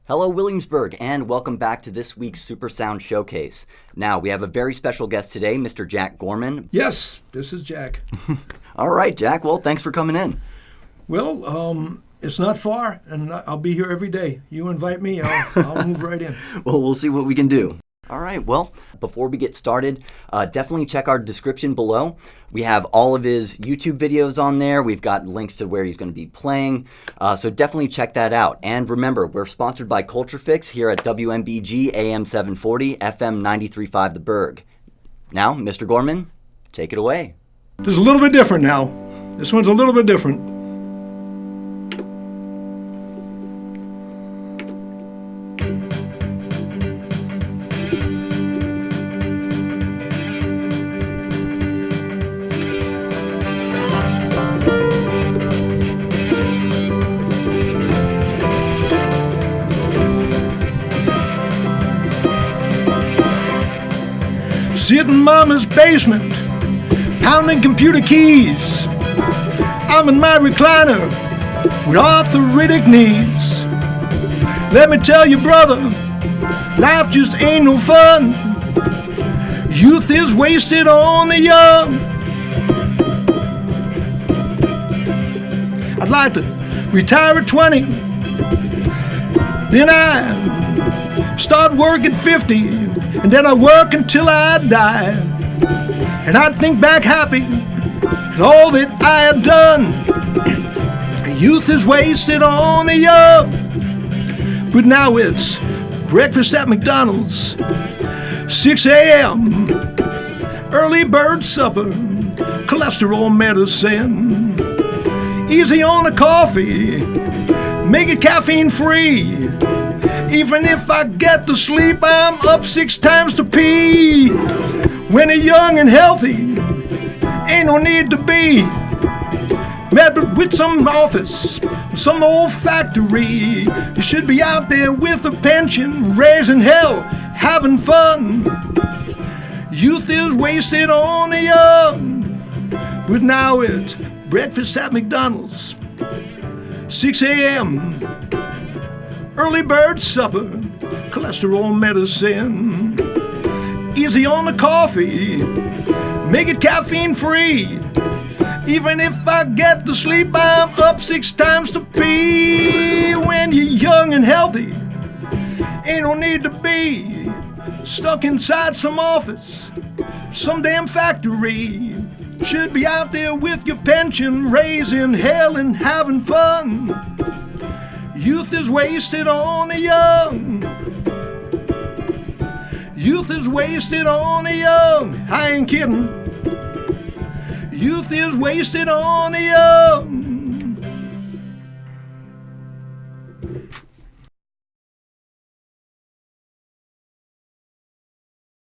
Hello, Williamsburg, and welcome back to this week's Super Sound Showcase. Now, we have a very special guest today, Mr. Jack Gorman. Yes, this is Jack. All right, Jack. Well, thanks for coming in. Well, it's not far, and I'll be here every day. You invite me, I'll move right in. Well, we'll see what we can do. All right, well, before we get started, definitely check our description below. We have all of his YouTube videos on there. We've got links to where he's going to be playing, so definitely check that out. And remember, we're sponsored by Culture Fix here at WMBG AM 740, FM 93.5 The Berg. Now, Mr. Gorman, take it away. This is a little bit different now. This one's a little bit different. Sit in mama's basement, pounding computer keys. I'm in my recliner with arthritic knees. Let me tell you, brother, life just ain't no fun. Youth is wasted on the young. I'd like to retire at 20, then I start work at 50. And then I work until I die. And I'd think back happy at all that I had done. Youth is wasted on the young. But now it's breakfast at McDonald's, 6 a.m., early bird supper, cholesterol medicine. Easy on the coffee, make it caffeine free. Even if I get to sleep, I'm up 6 times to pee. When you're young and healthy, ain't no need to be mad with some office, some old factory. You should be out there with a pension, raising hell, having fun. Youth is wasted on the young. But now it's breakfast at McDonald's, 6 a.m., early bird supper, cholesterol medicine. Easy on the coffee, make it caffeine free. Even if I get to sleep, I'm up 6 times to pee. When you're young and healthy, ain't no need to be stuck inside some office, some damn factory. Should be out there with your pension, raising hell and having fun. Youth is wasted on the young. Youth is wasted on the young. I ain't kidding. Youth is wasted on the young.